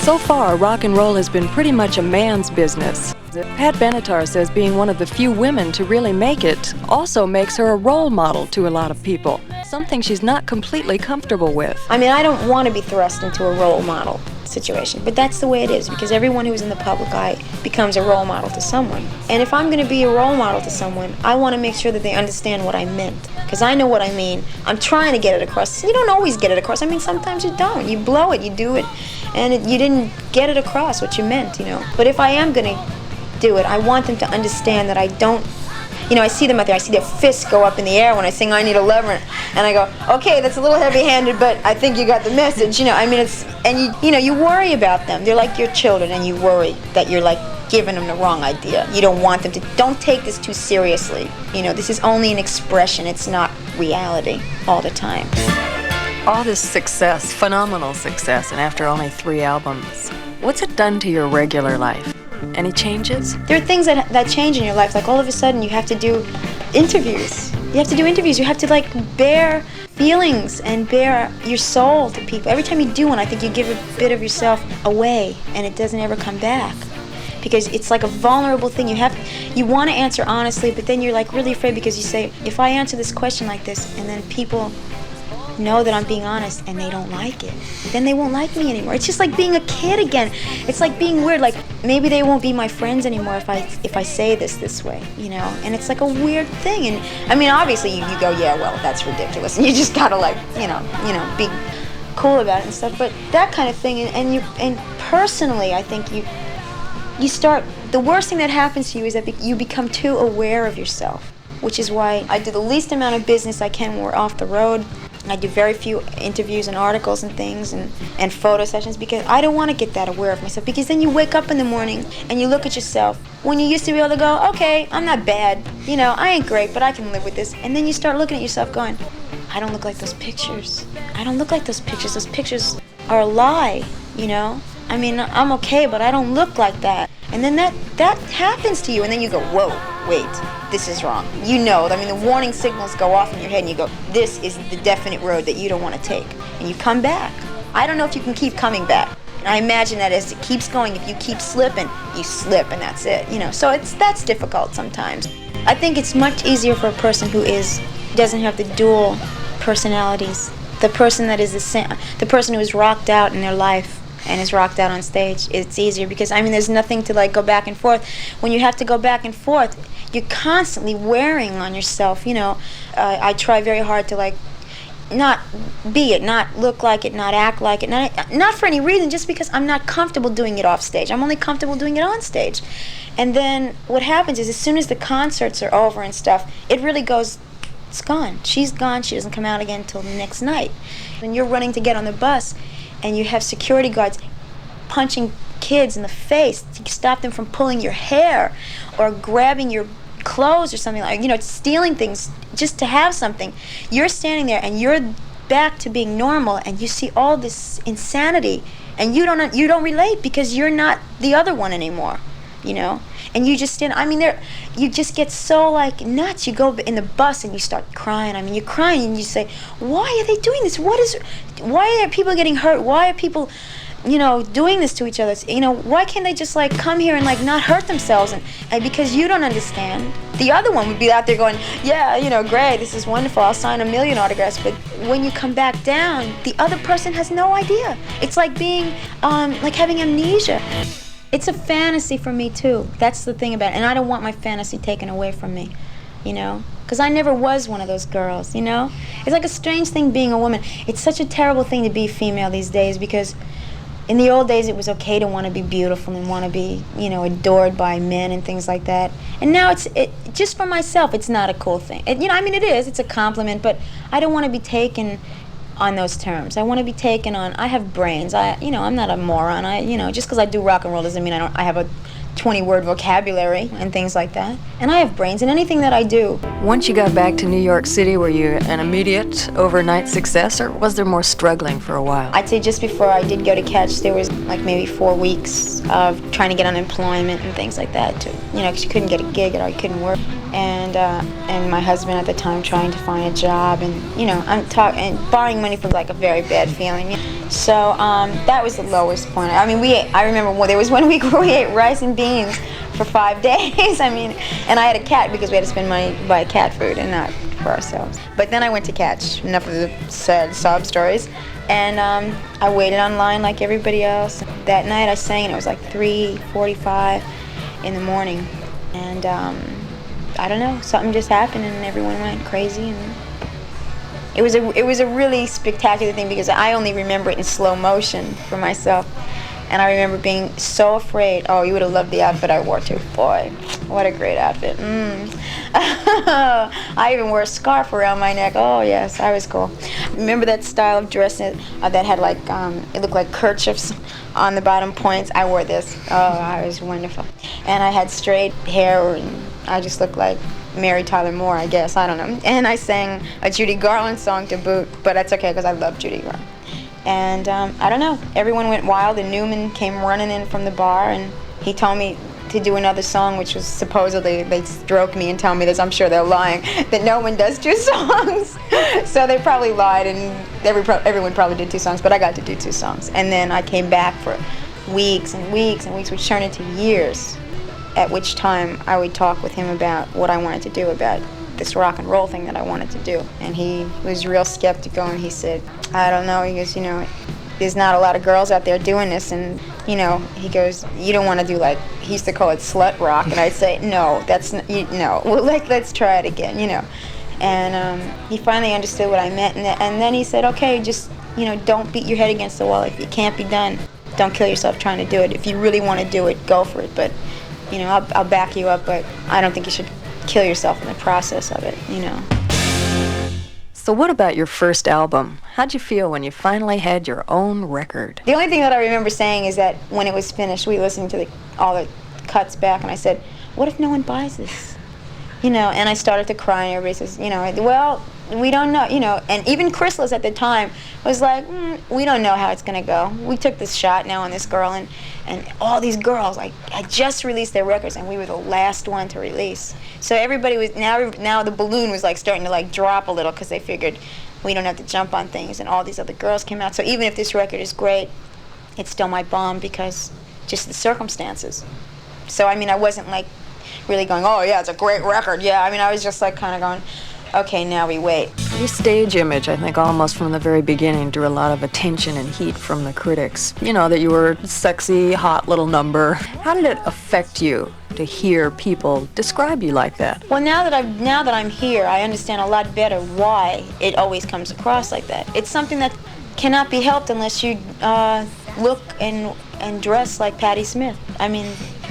So far, rock and roll has been pretty much a man's business. Pat Benatar says being one of the few women to really make it also makes her a role model to a lot of people, something she's not completely comfortable with. I mean, I don't want to be thrust into a role model situation, but that's the way it is, because everyone who's in the public eye becomes a role model to someone. And if I'm going to be a role model to someone, I want to make sure that they understand what I meant, because I know what I mean. I'm trying to get it across. You don't always get it across. I mean, sometimes you don't. You blow it, you do it, and you didn't get it across what you meant, you know. But if I am going to do it, I want them to understand that I don't, you know, I see them out there, I see their fists go up in the air when I sing I Need a Lover, and I go, okay, that's a little heavy-handed, but I think you got the message, you know. I mean, it's, and you know, you worry about them. They're like your children, and you worry that you're like giving them the wrong idea. You don't want them to, don't take this too seriously. You know, this is only an expression, it's not reality all the time. All this success, phenomenal success, and after only 3 albums, what's it done to your regular life? Any changes? There are things that change in your life, like all of a sudden you have to do interviews. You have to do interviews. You have to like bare feelings and bare your soul to people. Every time you do one, I think you give a bit of yourself away, and it doesn't ever come back. Because it's like a vulnerable thing. You want to answer honestly, but then you're like really afraid, because you say, if I answer this question like this, and then people know that I'm being honest and they don't like it, then they won't like me anymore. It's just like being a kid again. It's like being weird. Like maybe they won't be my friends anymore if I say this way, you know. And it's like a weird thing. And I mean, obviously you go, yeah, well, that's ridiculous, and you just gotta like, you know, be cool about it and stuff. But that kind of thing, and personally, I think you start. The worst thing that happens to you is that you become too aware of yourself, which is why I do the least amount of business I can when we're off the road. I do very few interviews and articles and things and photo sessions, because I don't want to get that aware of myself, because then you wake up in the morning and you look at yourself when you used to be able to go, okay, I'm not bad, you know, I ain't great, but I can live with this. And then you start looking at yourself going, I don't look like those pictures. I don't look like those pictures. Those pictures are a lie, you know. I mean, I'm okay, but I don't look like that. And then that happens to you, and then you go, whoa, wait, this is wrong. You know, I mean, the warning signals go off in your head, and you go, this is the definite road that you don't want to take. And you come back. I don't know if you can keep coming back. And I imagine that as it keeps going, if you keep slipping, you slip, and that's it, you know. So that's difficult sometimes. I think it's much easier for a person who doesn't have the dual personalities. The person that is the person who is rocked out in their life and is rocked out on stage, it's easier, because I mean, there's nothing to like go back and forth. When you have to go back and forth, you're constantly wearing on yourself, you know. I try very hard to like not be it, not look like it, not act like it, not for any reason, just because I'm not comfortable doing it off stage. I'm only comfortable doing it on stage. And then what happens is, as soon as the concerts are over and stuff, it really goes, it's gone. She's gone. She doesn't come out again until the next night. When you're running to get on the bus, and you have security guards punching kids in the face to stop them from pulling your hair or grabbing your clothes or something, like, you know, stealing things just to have something. You're standing there and you're back to being normal, and you see all this insanity, and you don't relate, because you're not the other one anymore, you know. And you just stand, I mean, you just get so like nuts. You go in the bus and you start crying. I mean, you're crying and you say, why are they doing this? Why are people getting hurt? Why are people, you know, doing this to each other? You know, why can't they just like come here and like not hurt themselves? And because you don't understand. The other one would be out there going, yeah, you know, great, this is wonderful, I'll sign 1 million autographs. But when you come back down, the other person has no idea. It's like being, like having amnesia. It's a fantasy for me too. That's the thing about it. And I don't want my fantasy taken away from me, you know, because I never was one of those girls, you know. It's like a strange thing being a woman. It's such a terrible thing to be female these days, because in the old days it was okay to want to be beautiful and want to be, you know, adored by men and things like that. And now it's just for myself, it's not a cool thing. You know, I mean, it is. It's a compliment, but I don't want to be taken on those terms. I want to be taken on, I have brains. You know, I'm not a moron. You know, just because I do rock and roll doesn't mean I have a 20-word vocabulary and things like that. And I have brains in anything that I do. Once you got back to New York City, were you an immediate overnight success, or was there more struggling for a while? I'd say just before I did go to Catch, there was like maybe 4 weeks of trying to get unemployment and things like that, too. You know, because you couldn't get a gig or you couldn't work. and my husband at the time trying to find a job, and I'm talking and borrowing money from like a very bad feeling. So that was the lowest point. I mean, I remember there was one week where we ate rice and beans for 5 days. I mean, and I had a cat because we had to spend money to buy cat food and not for ourselves. But then I went to Catch. Enough of the sad sob stories. And I waited online like everybody else. That night I sang, and it was like 3:45 in the morning. And I don't know, something just happened, and everyone went crazy. And it was a really spectacular thing because I only remember it in slow motion for myself. And I remember being so afraid. Oh, you would have loved the outfit I wore too. Boy, what a great outfit. I even wore a scarf around my neck. Oh yes, I was cool. Remember that style of dress that had like, it looked like kerchiefs on the bottom points? I wore this. Oh, I was wonderful. And I had straight hair, and I just looked like Mary Tyler Moore, I guess. I don't know. And I sang a Judy Garland song to boot, but that's okay because I love Judy Garland. And I don't know, everyone went wild, and Newman came running in from the bar, and he told me to do another song, which was supposedly, they stroke me and tell me this, I'm sure they're lying, that no one does 2 songs. So they probably lied, and everyone probably did 2 songs, but I got to do 2 songs. And then I came back for weeks and weeks and weeks, which turned into years, at which time I would talk with him about what I wanted to do about this rock and roll thing that I wanted to do. And he was real skeptical, and he said, I don't know, he goes, there's not a lot of girls out there doing this, and he goes, you don't want to do, like, he used to call it slut rock, and I'd say, no, that's no, well, let's try it again, And he finally understood what I meant, and then he said, okay, just don't beat your head against the wall. If it can't be done, don't kill yourself trying to do it. If you really want to do it, go for it. But I'll back you up, but I don't think you should kill yourself in the process of it, So what about your first album? How'd you feel when you finally had your own record? The only thing that I remember saying is that when it was finished, we listened to all the cuts back, and I said, what if no one buys this? And I started to cry, and everybody says, well, we don't know, and even Chrysalis at the time was like, we don't know how it's going to go. We took this shot now on this girl, and all these girls, like, had just released their records, and we were the last one to release. So everybody was, now the balloon was like starting to like drop a little, because they figured we don't have to jump on things, and all these other girls came out. So even if this record is great, it still might bomb because just the circumstances. So I mean, I wasn't like really going, oh yeah, it's a great record. Yeah, I mean, I was just like kind of going, okay, now we wait. Your stage image, I think, almost from the very beginning, drew a lot of attention and heat from the critics. That you were a sexy, hot little number. How did it affect you to hear people describe you like that? Well, now that I'm here, I understand a lot better why it always comes across like that. It's something that cannot be helped unless you look and dress like Patti Smith. I mean,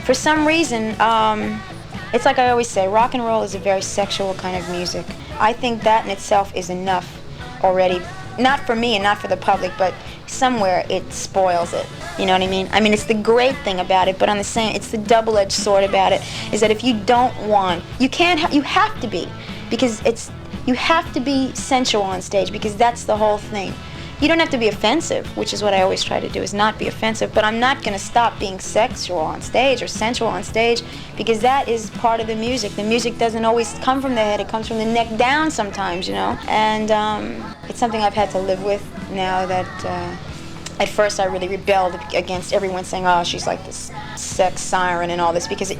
for some reason, it's like I always say, rock and roll is a very sexual kind of music. I think that in itself is enough already, not for me and not for the public, but somewhere it spoils it. You know what I mean? I mean, it's the great thing about it, but it's the double-edged sword about it, is that if you don't want, you have to be, because you have to be sensual on stage, because that's the whole thing. You don't have to be offensive, which is what I always try to do, is not be offensive, but I'm not going to stop being sexual on stage or sensual on stage, because that is part of the music. The music doesn't always come from the head, it comes from the neck down sometimes, And it's something I've had to live with now that at first I really rebelled against everyone saying, oh, she's like this sex siren and all this, because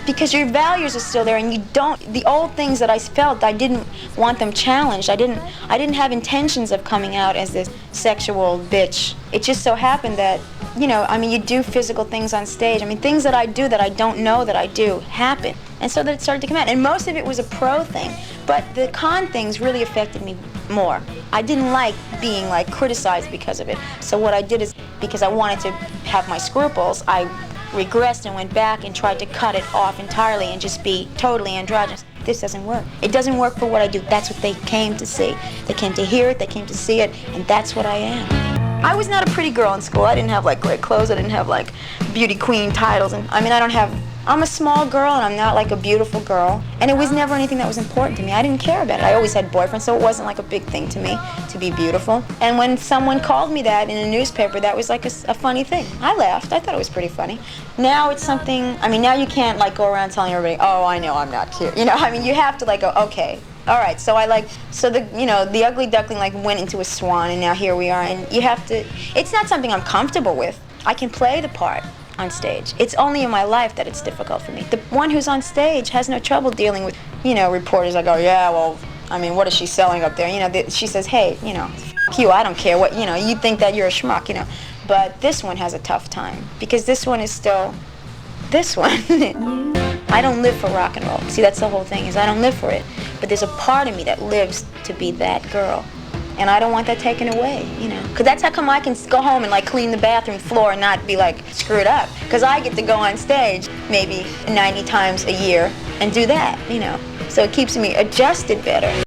because your values are still there, and the old things that I felt, I didn't want them challenged. I didn't have intentions of coming out as this sexual bitch. It just so happened that, I mean, you do physical things on stage. I mean, things that I do that I don't know that I do happen. And so that it started to come out. And most of it was a pro thing. But the con things really affected me more. I didn't like being like criticized because of it. So what I did is, because I wanted to have my scruples, I regressed and went back and tried to cut it off entirely and just be totally androgynous. This doesn't work. It doesn't work for what I do. That's what they came to see. They came to hear it, they came to see it, and that's what I am. I was not a pretty girl in school. I didn't have like great clothes. I didn't have like beauty queen titles. And I mean, I'm a small girl and I'm not like a beautiful girl. And it was never anything that was important to me. I didn't care about it. I always had boyfriends, so it wasn't like a big thing to me to be beautiful. And when someone called me that in a newspaper, that was like a funny thing. I laughed. I thought it was pretty funny. Now it's something, I mean, now you can't like go around telling everybody, oh, I know I'm not cute. You know, I mean, you have to like go, okay. All right, so the ugly duckling like went into a swan, and now here we are. And you have to. It's not something I'm comfortable with. I can play the part on stage. It's only in my life that it's difficult for me. The one who's on stage has no trouble dealing with, reporters that go, yeah, well, I mean, what is she selling up there? She says, hey, f you, I don't care what, you think that you're a schmuck, But this one has a tough time because this one is still this one. I don't live for rock and roll. See, that's the whole thing, is I don't live for it. But there's a part of me that lives to be that girl. And I don't want that taken away, Because that's how come I can go home and like clean the bathroom floor and not be like screwed up. Because I get to go on stage maybe 90 times a year and do that, So it keeps me adjusted better.